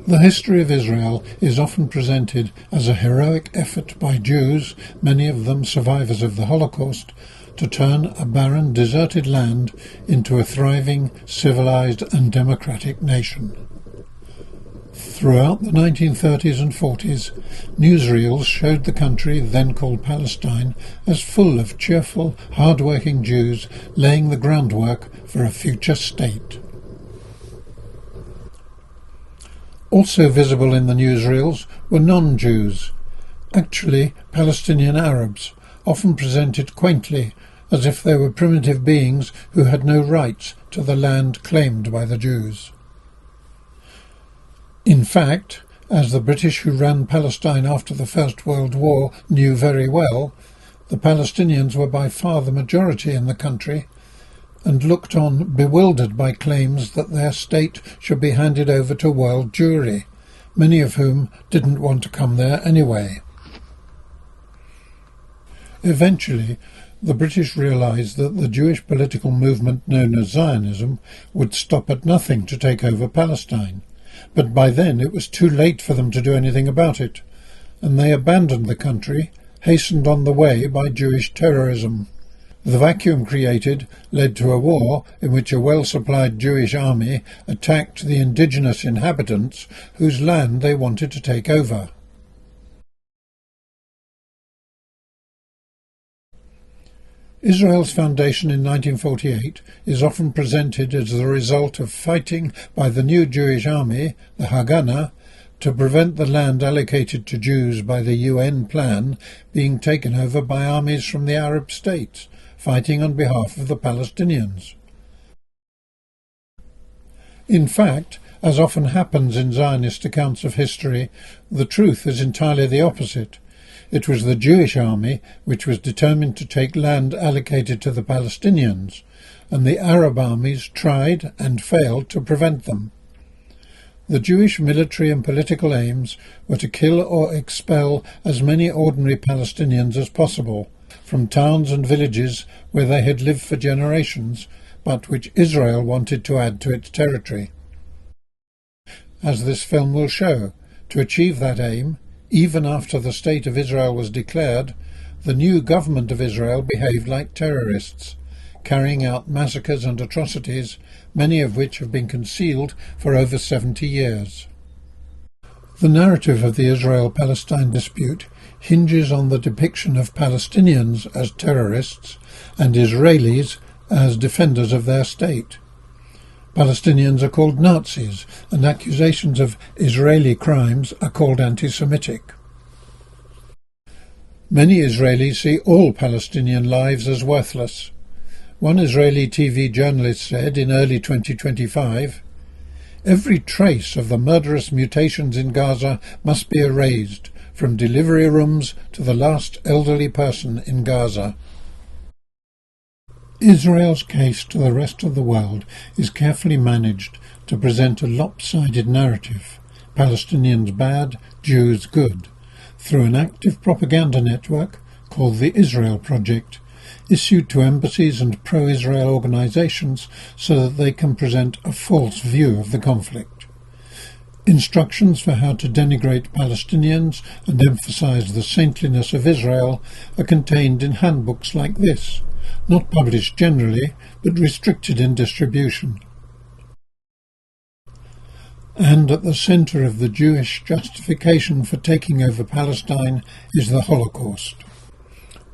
The history of Israel is often presented as a heroic effort by Jews, many of them survivors of the Holocaust, to turn a barren, deserted land into a thriving, civilized and democratic nation. Throughout the 1930s and 40s, newsreels showed the country, then called Palestine, as full of cheerful, hard-working Jews laying the groundwork for a future state. Also visible in the newsreels were non-Jews, actually Palestinian Arabs, often presented quaintly as if they were primitive beings who had no rights to the land claimed by the Jews. In fact, as the British who ran Palestine after the First World War knew very well, the Palestinians were by far the majority in the country and looked on bewildered by claims that their state should be handed over to world Jewry, many of whom didn't want to come there anyway. Eventually, the British realised that the Jewish political movement known as Zionism would stop at nothing to take over Palestine, but by then it was too late for them to do anything about it, and they abandoned the country, hastened on the way by Jewish terrorism. The vacuum created led to a war in which a well-supplied Jewish army attacked the indigenous inhabitants whose land they wanted to take over. Israel's foundation in 1948 is often presented as the result of fighting by the new Jewish army, the Haganah, to prevent the land allocated to Jews by the UN plan being taken over by armies from the Arab states, fighting on behalf of the Palestinians. In fact, as often happens in Zionist accounts of history, the truth is entirely the opposite. It was the Jewish army which was determined to take land allocated to the Palestinians, and the Arab armies tried and failed to prevent them. The Jewish military and political aims were to kill or expel as many ordinary Palestinians as possible, from towns and villages where they had lived for generations, but which Israel wanted to add to its territory. As this film will show, to achieve that aim, even after the State of Israel was declared, the new government of Israel behaved like terrorists, carrying out massacres and atrocities, many of which have been concealed for over 70 years. The narrative of the Israel-Palestine dispute hinges on the depiction of Palestinians as terrorists and Israelis as defenders of their state. Palestinians are called Nazis, and accusations of Israeli crimes are called anti-Semitic. Many Israelis see all Palestinian lives as worthless. One Israeli TV journalist said in early 2025, "Every trace of the murderous mutations in Gaza must be erased, from delivery rooms to the last elderly person in Gaza." Israel's case to the rest of the world is carefully managed to present a lopsided narrative, Palestinians bad, Jews good, through an active propaganda network called the Israel Project, issued to embassies and pro-Israel organizations so that they can present a false view of the conflict. Instructions for how to denigrate Palestinians and emphasize the saintliness of Israel are contained in handbooks like this, not published generally, but restricted in distribution. And at the centre of the Jewish justification for taking over Palestine is the Holocaust.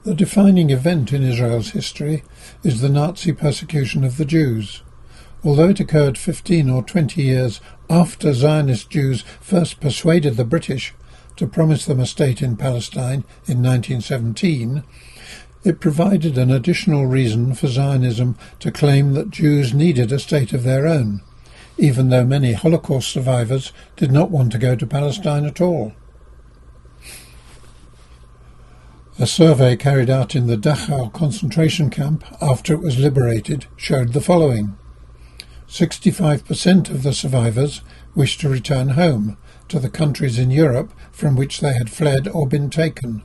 The defining event in Israel's history is the Nazi persecution of the Jews. Although it occurred 15 or 20 years after Zionist Jews first persuaded the British to promise them a state in Palestine in 1917, it provided an additional reason for Zionism to claim that Jews needed a state of their own, even though many Holocaust survivors did not want to go to Palestine at all. A survey carried out in the Dachau concentration camp after it was liberated showed the following. 65% of the survivors wished to return home, to the countries in Europe from which they had fled or been taken.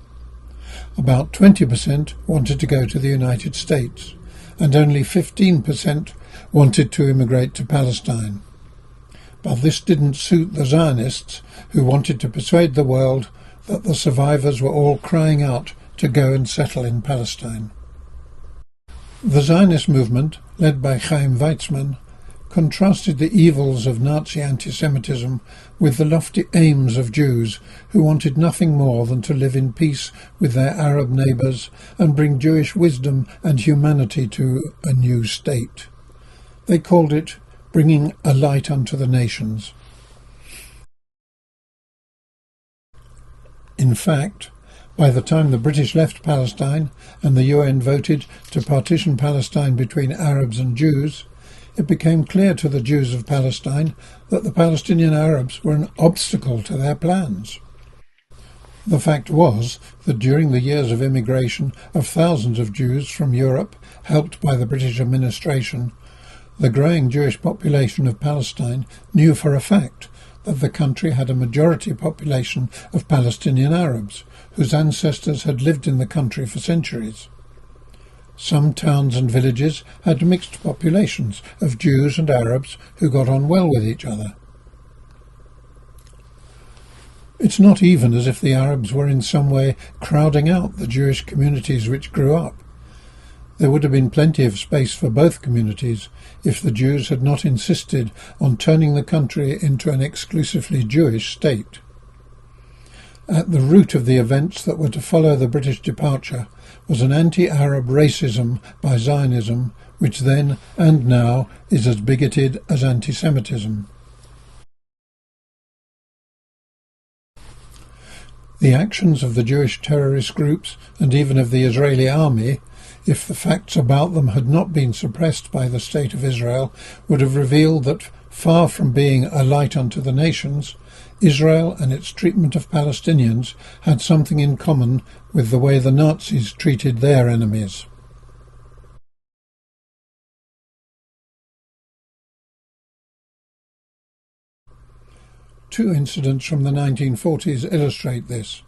About 20% wanted to go to the United States, and only 15% wanted to immigrate to Palestine. but this didn't suit the Zionists, who wanted to persuade the world that the survivors were all crying out to go and settle in Palestine. The Zionist movement, led by Chaim Weizmann, contrasted the evils of Nazi anti-Semitism with the lofty aims of Jews who wanted nothing more than to live in peace with their Arab neighbours and bring Jewish wisdom and humanity to a new state. They called it bringing a light unto the nations. In fact, by the time the British left Palestine and the UN voted to partition Palestine between Arabs and Jews, it became clear to the Jews of Palestine that the Palestinian Arabs were an obstacle to their plans. The fact was that during the years of immigration of thousands of Jews from Europe, helped by the British administration, the growing Jewish population of Palestine knew for a fact that the country had a majority population of Palestinian Arabs, whose ancestors had lived in the country for centuries. Some towns and villages had mixed populations of Jews and Arabs who got on well with each other. It's not even as if the Arabs were in some way crowding out the Jewish communities which grew up. There would have been plenty of space for both communities if the Jews had not insisted on turning the country into an exclusively Jewish state. At the root of the events that were to follow the British departure was an anti-Arab racism by Zionism, which then and now is as bigoted as anti-Semitism. The actions of the Jewish terrorist groups and even of the Israeli army, if the facts about them had not been suppressed by the State of Israel, would have revealed that, far from being a light unto the nations, Israel and its treatment of Palestinians had something in common with the way the Nazis treated their enemies. Two incidents from the 1940s illustrate this.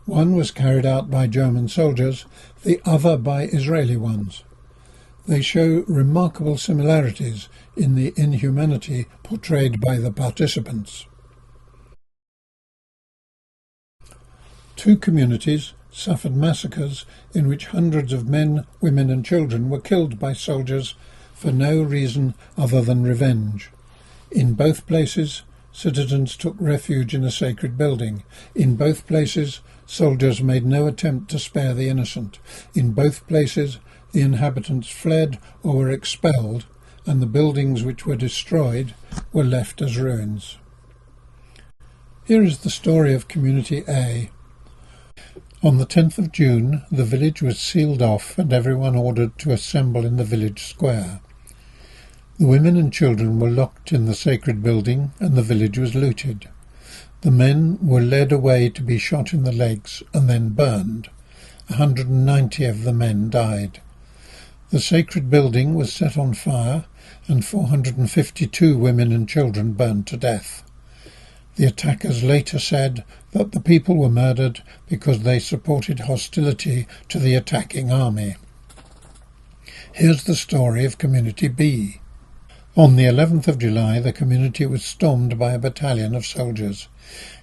One was carried out by German soldiers, the other by Israeli ones. They show remarkable similarities in the inhumanity portrayed by the participants. Two communities suffered massacres in which hundreds of men, women and children were killed by soldiers for no reason other than revenge. In both places, citizens took refuge in a sacred building. In both places, soldiers made no attempt to spare the innocent. In both places, the inhabitants fled or were expelled, and the buildings which were destroyed were left as ruins. Here is the story of Community A. On the 10th of June, the village was sealed off and everyone ordered to assemble in the village square. The women and children were locked in the sacred building and the village was looted. The men were led away to be shot in the legs and then burned. 190 of the men died. The sacred building was set on fire and 452 women and children burned to death. The attackers later said that the people were murdered because they supported hostility to the attacking army. Here's the story of Community B. On the 11th of July, the community was stormed by a battalion of soldiers.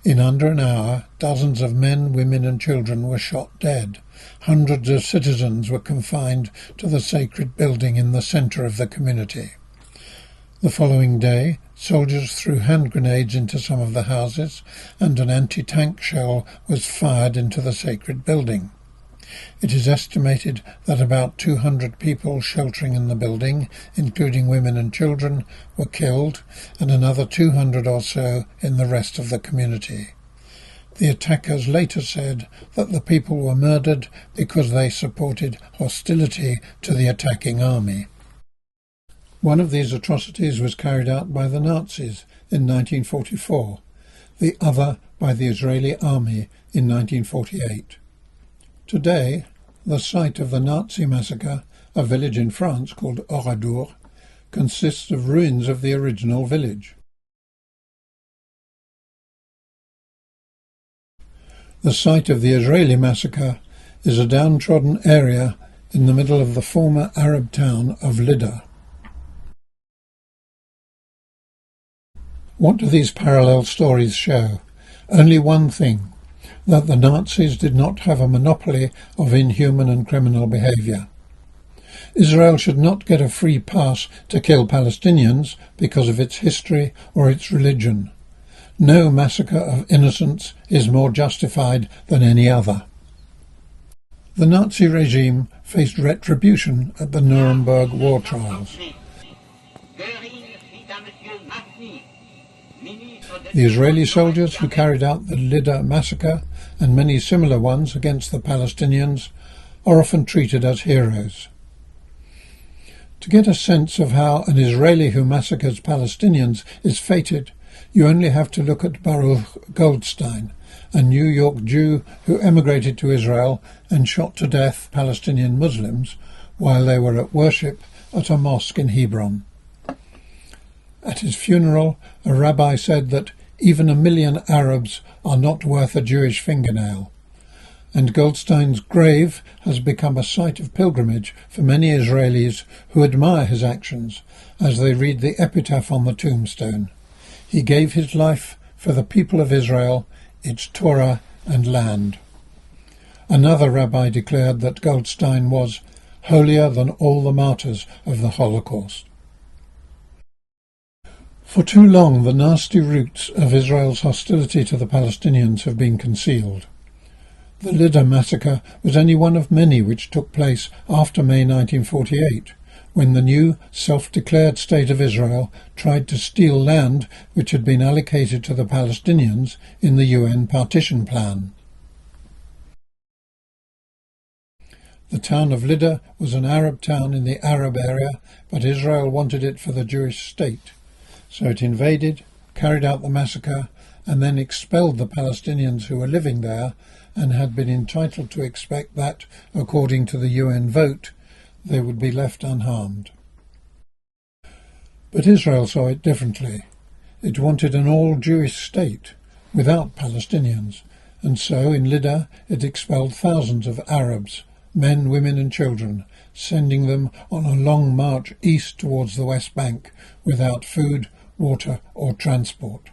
In under an hour, dozens of men, women and children were shot dead. Hundreds of citizens were confined to the sacred building in the centre of the community. The following day, soldiers threw hand grenades into some of the houses, and an anti-tank shell was fired into the sacred building. It is estimated that about 200 people sheltering in the building, including women and children, were killed, and another 200 or so in the rest of the community. The attackers later said that the people were murdered because they supported hostility to the attacking army. One of these atrocities was carried out by the Nazis in 1944, the other by the Israeli army in 1948. Today, the site of the Nazi massacre, a village in France called Oradour, consists of ruins of the original village. The site of the Israeli massacre is a downtrodden area in the middle of the former Arab town of Lydda. What do these parallel stories show? Only one thing, that the Nazis did not have a monopoly of inhuman and criminal behaviour. Israel should not get a free pass to kill Palestinians because of its history or its religion. No massacre of innocents is more justified than any other. The Nazi regime faced retribution at the Nuremberg war trials. The Israeli soldiers who carried out the Lida massacre and many similar ones against the Palestinians are often treated as heroes. To get a sense of how an Israeli who massacres Palestinians is fated, you only have to look at Baruch Goldstein, a New York Jew who emigrated to Israel and shot to death Palestinian Muslims while they were at worship at a mosque in Hebron. At his funeral, a rabbi said that even 1 million Arabs are not worth a Jewish fingernail, and Goldstein's grave has become a site of pilgrimage for many Israelis who admire his actions as they read the epitaph on the tombstone. He gave his life for the people of Israel, its Torah and land. Another rabbi declared that Goldstein was holier than all the martyrs of the Holocaust. For too long, the nasty roots of Israel's hostility to the Palestinians have been concealed. The Lida massacre was only one of many which took place after May 1948, when the new self-declared State of Israel tried to steal land which had been allocated to the Palestinians in the UN partition plan. The town of Lida was an Arab town in the Arab area, but Israel wanted it for the Jewish state. So it invaded, carried out the massacre, and then expelled the Palestinians who were living there and had been entitled to expect that, according to the UN vote, they would be left unharmed. But Israel saw it differently. It wanted an all-Jewish state, without Palestinians, and so in Lida it expelled thousands of Arabs, men, women and children, sending them on a long march east towards the West Bank without food, water or transport.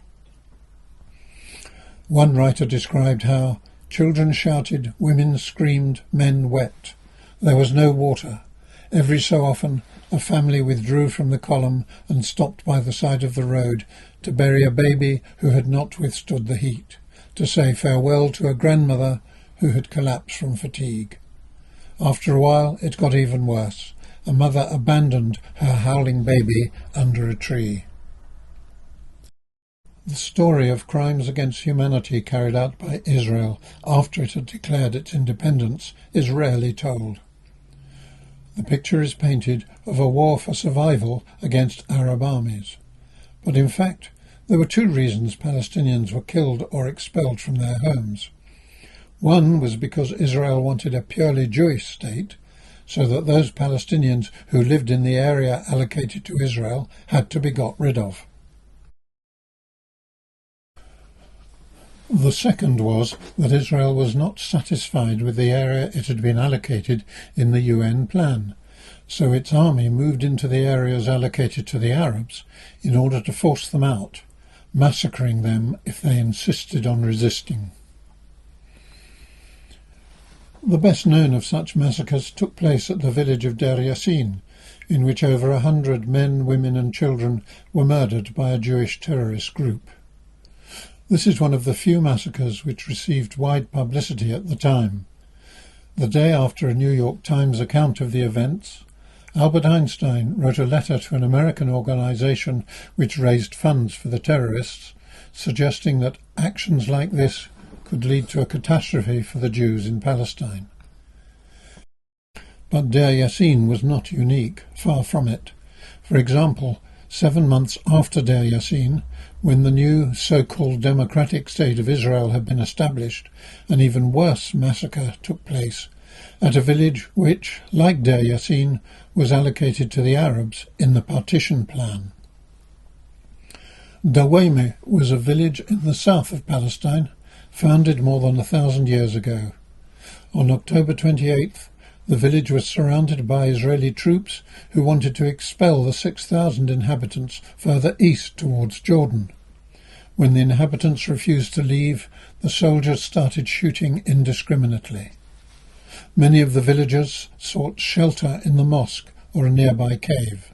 One writer described how children shouted, women screamed, men wept. There was no water. Every so often a family withdrew from the column and stopped by the side of the road to bury a baby who had not withstood the heat, to say farewell to a grandmother who had collapsed from fatigue. After a while it got even worse. A mother abandoned her howling baby under a tree. The story of crimes against humanity carried out by Israel after it had declared its independence is rarely told. The picture is painted of a war for survival against Arab armies. But in fact, there were two reasons Palestinians were killed or expelled from their homes. One was because Israel wanted a purely Jewish state, so that those Palestinians who lived in the area allocated to Israel had to be got rid of. The second was that Israel was not satisfied with the area it had been allocated in the UN plan, so its army moved into the areas allocated to the Arabs in order to force them out, massacring them if they insisted on resisting. The best known of such massacres took place at the village of Deir Yassin, in which over 100 men, women and children were murdered by a Jewish terrorist group. This is one of the few massacres which received wide publicity at the time. The day after a New York Times account of the events, Albert Einstein wrote a letter to an American organization which raised funds for the terrorists, suggesting that actions like this could lead to a catastrophe for the Jews in Palestine. But Deir Yassin was not unique, far from it. For example, 7 months after Deir Yassin, when the new so-called democratic state of Israel had been established, an even worse massacre took place at a village which, like Deir Yassin, was allocated to the Arabs in the partition plan. Dawayme was a village in the south of Palestine, founded more than 1,000 years ago. On October 28th, the village was surrounded by Israeli troops who wanted to expel the 6,000 inhabitants further east towards Jordan. When the inhabitants refused to leave, the soldiers started shooting indiscriminately. Many of the villagers sought shelter in the mosque or a nearby cave.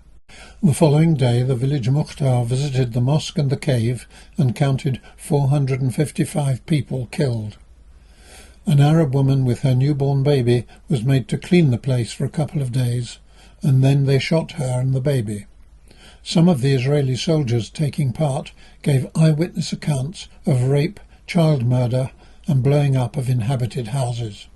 The following day, the village Mukhtar visited the mosque and the cave and counted 455 people killed. An Arab woman with her newborn baby was made to clean the place for a couple of days, and then they shot her and the baby. Some of the Israeli soldiers taking part gave eyewitness accounts of rape, child murder, and blowing up of inhabited houses.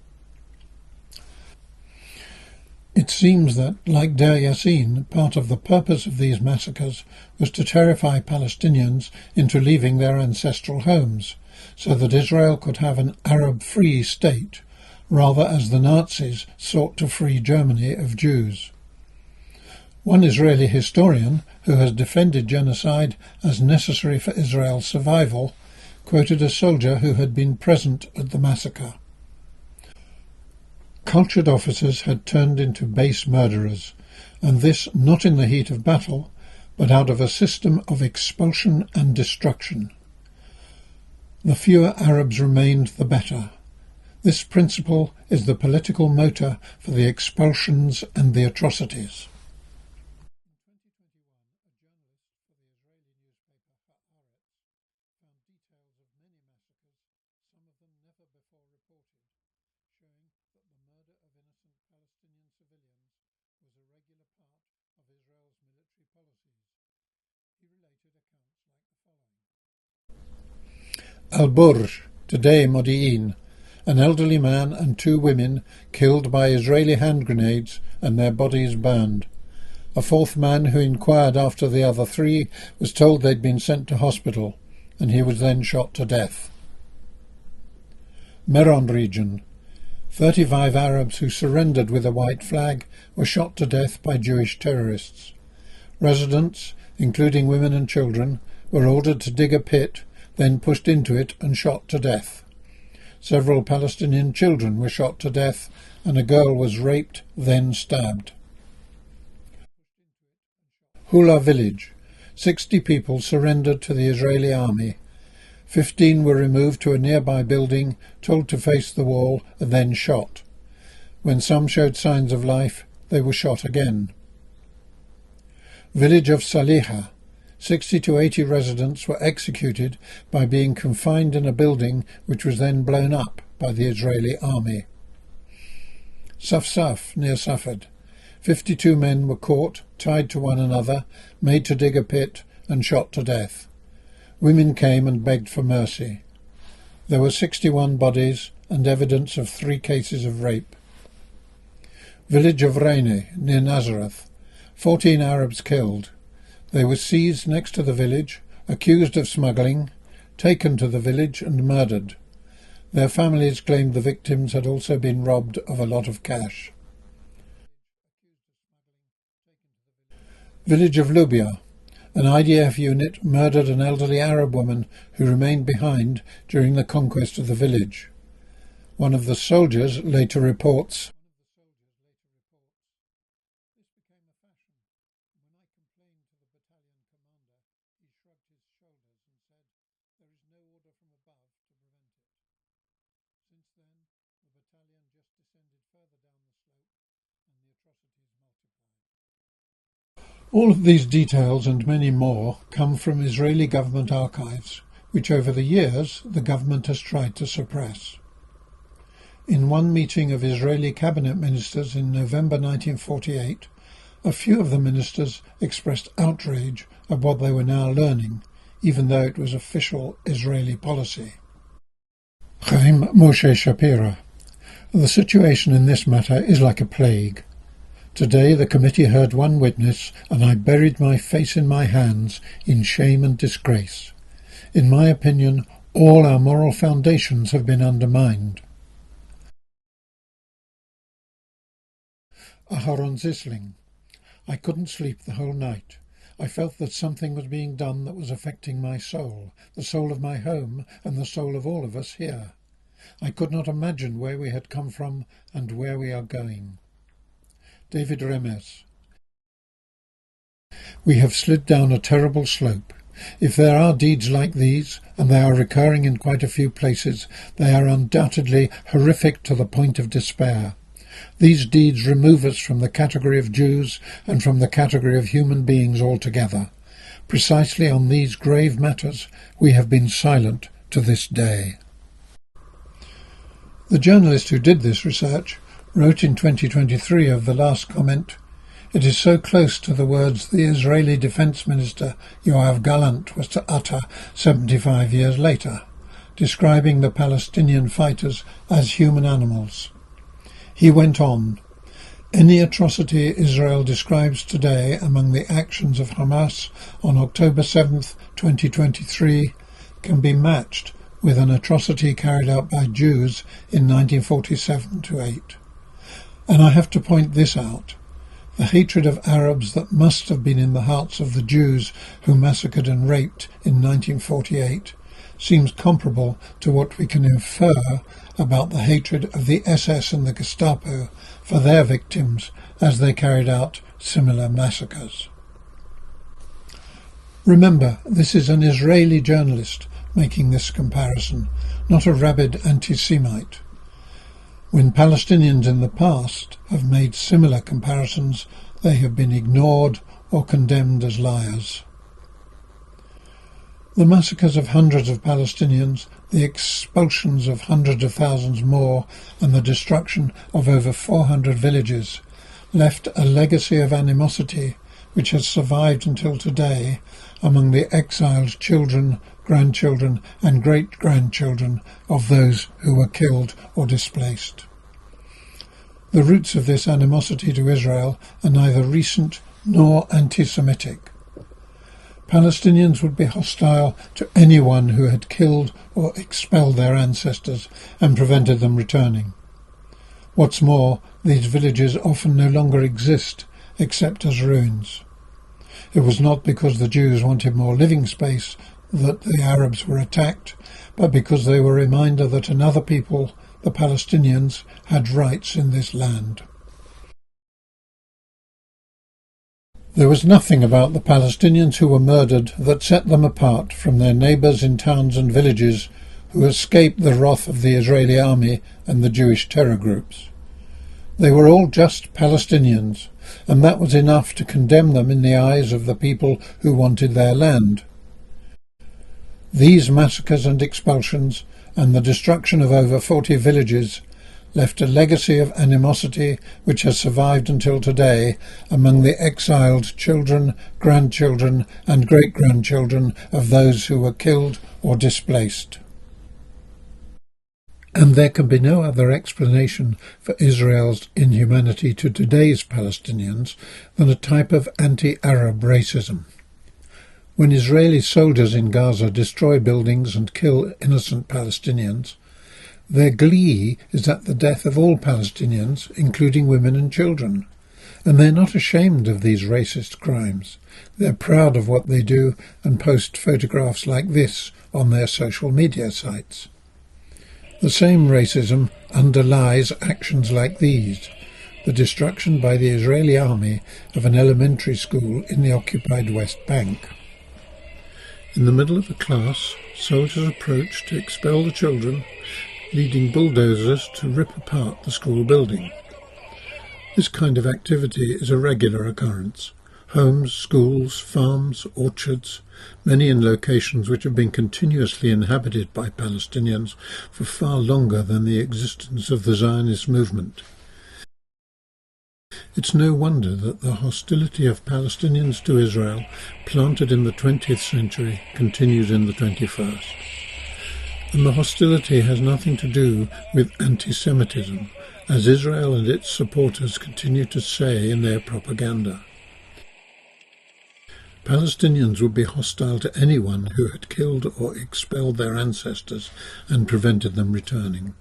It seems that, like Deir Yassin, part of the purpose of these massacres was to terrify Palestinians into leaving their ancestral homes, so that Israel could have an Arab-free state, rather as the Nazis sought to free Germany of Jews. One Israeli historian, who has defended genocide as necessary for Israel's survival, quoted a soldier who had been present at the massacre. Cultured officers had turned into base murderers, and this not in the heat of battle, but out of a system of expulsion and destruction. The fewer Arabs remained, the better. This principle is the political motor for the expulsions and the atrocities. Al-Burj, today Modi'in, an elderly man and 2 women killed by Israeli hand grenades and their bodies burned. A 4th man who inquired after the other 3 was told they'd been sent to hospital, and he was then shot to death. Meron region. 35 Arabs who surrendered with a white flag were shot to death by Jewish terrorists. Residents, including women and children, were ordered to dig a pit, then pushed into it and shot to death. Several Palestinian children were shot to death, and a girl was raped, then stabbed. Hula village. 60 people surrendered to the Israeli army. 15 were removed to a nearby building, told to face the wall, and then shot. When some showed signs of life, they were shot again. Village of Saliha. 60 to 80 residents were executed by being confined in a building which was then blown up by the Israeli army. Safsaf, near Safed. 52 men were caught, tied to one another, made to dig a pit, and shot to death. Women came and begged for mercy. There were 61 bodies and evidence of 3 cases of rape. Village of Reine, near Nazareth. 14 Arabs killed. They were seized next to the village, accused of smuggling, taken to the village and murdered. Their families claimed the victims had also been robbed of a lot of cash. Village of Lubia. An IDF unit murdered an elderly Arab woman who remained behind during the conquest of the village. One of the soldiers later reports, all of these details and many more come from Israeli government archives, which over the years the government has tried to suppress. In one meeting of Israeli cabinet ministers in November 1948, a few of the ministers expressed outrage at what they were now learning, even though it was official Israeli policy. Chaim Moshe Shapira. The situation in this matter is like a plague. Today the committee heard one witness, and I buried my face in my hands in shame and disgrace. In my opinion, all our moral foundations have been undermined. Aharon Zisling. I couldn't sleep the whole night. I felt that something was being done that was affecting my soul, the soul of my home, and the soul of all of us here. I could not imagine where we had come from and where we are going. David Remes. We have slid down a terrible slope. If there are deeds like these, and they are recurring in quite a few places, they are undoubtedly horrific to the point of despair. These deeds remove us from the category of Jews and from the category of human beings altogether. Precisely on these grave matters we have been silent to this day. The journalist who did this research wrote in 2023 of the last comment, "It is so close to the words the Israeli Defense Minister Yoav Gallant was to utter 75 years later, describing the Palestinian fighters as human animals." He went on, "Any atrocity Israel describes today among the actions of Hamas on October 7th, 2023 can be matched with an atrocity carried out by Jews in 1947-8. And I have to point this out. The hatred of Arabs that must have been in the hearts of the Jews who massacred and raped in 1948 seems comparable to what we can infer about the hatred of the SS and the Gestapo for their victims as they carried out similar massacres." Remember, this is an Israeli journalist making this comparison, not a rabid anti-Semite. When Palestinians in the past have made similar comparisons, they have been ignored or condemned as liars. The massacres of hundreds of Palestinians, the expulsions of hundreds of thousands more, and the destruction of over 400 villages left a legacy of animosity which has survived until today among the exiled children, grandchildren and great-grandchildren of those who were killed or displaced. The roots of this animosity to Israel are neither recent nor anti-Semitic. Palestinians would be hostile to anyone who had killed or expelled their ancestors and prevented them returning. What's more, these villages often no longer exist except as ruins. It was not because the Jews wanted more living space that the Arabs were attacked, but because they were a reminder that another people, the Palestinians, had rights in this land. There was nothing about the Palestinians who were murdered that set them apart from their neighbours in towns and villages who escaped the wrath of the Israeli army and the Jewish terror groups. They were all just Palestinians, and that was enough to condemn them in the eyes of the people who wanted their land. These massacres and expulsions and the destruction of over 40 villages left a legacy of animosity which has survived until today among the exiled children, grandchildren and great-grandchildren of those who were killed or displaced. And there can be no other explanation for Israel's inhumanity to today's Palestinians than a type of anti-Arab racism. When Israeli soldiers in Gaza destroy buildings and kill innocent Palestinians, their glee is at the death of all Palestinians, including women and children. And they're not ashamed of these racist crimes. They're proud of what they do and post photographs like this on their social media sites. The same racism underlies actions like these, the destruction by the Israeli army of an elementary school in the occupied West Bank. In the middle of a class, soldiers approach to expel the children, leading bulldozers to rip apart the school building. This kind of activity is a regular occurrence. Homes, schools, farms, orchards, many in locations which have been continuously inhabited by Palestinians for far longer than the existence of the Zionist movement. It's no wonder that the hostility of Palestinians to Israel, planted in the 20th century, continues in the 21st. And the hostility has nothing to do with anti-Semitism, as Israel and its supporters continue to say in their propaganda. Palestinians would be hostile to anyone who had killed or expelled their ancestors and prevented them returning.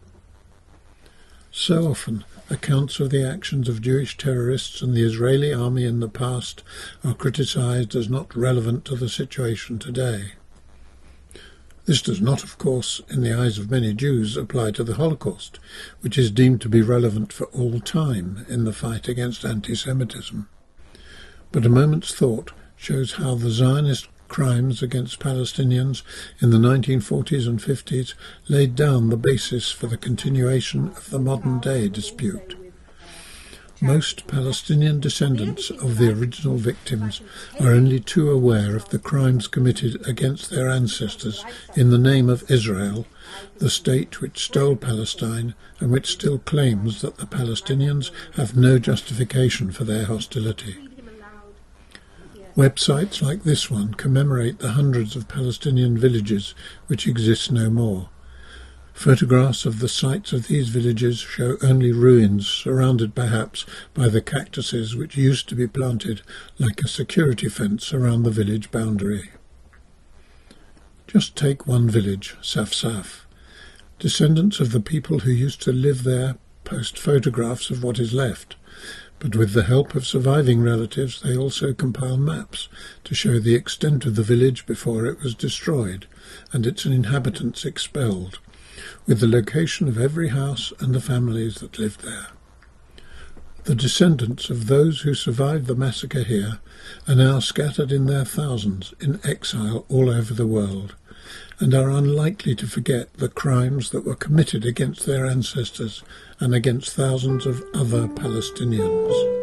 So often, accounts of the actions of Jewish terrorists and the Israeli army in the past are criticized as not relevant to the situation today. This does not, of course, in the eyes of many Jews, apply to the Holocaust, which is deemed to be relevant for all time in the fight against anti-Semitism. But a moment's thought shows how the Zionist crimes against Palestinians in the 1940s and 50s laid down the basis for the continuation of the modern-day dispute. Most Palestinian descendants of the original victims are only too aware of the crimes committed against their ancestors in the name of Israel, the state which stole Palestine and which still claims that the Palestinians have no justification for their hostility. Websites like this one commemorate the hundreds of Palestinian villages which exist no more. Photographs of the sites of these villages show only ruins, surrounded perhaps by the cactuses which used to be planted like a security fence around the village boundary. Just take one village, Safsaf. Descendants of the people who used to live there post photographs of what is left, but with the help of surviving relatives they also compile maps to show the extent of the village before it was destroyed and its inhabitants expelled, with the location of every house and the families that lived there. The descendants of those who survived the massacre here are now scattered in their thousands in exile all over the world, and are unlikely to forget the crimes that were committed against their ancestors and against thousands of other Palestinians.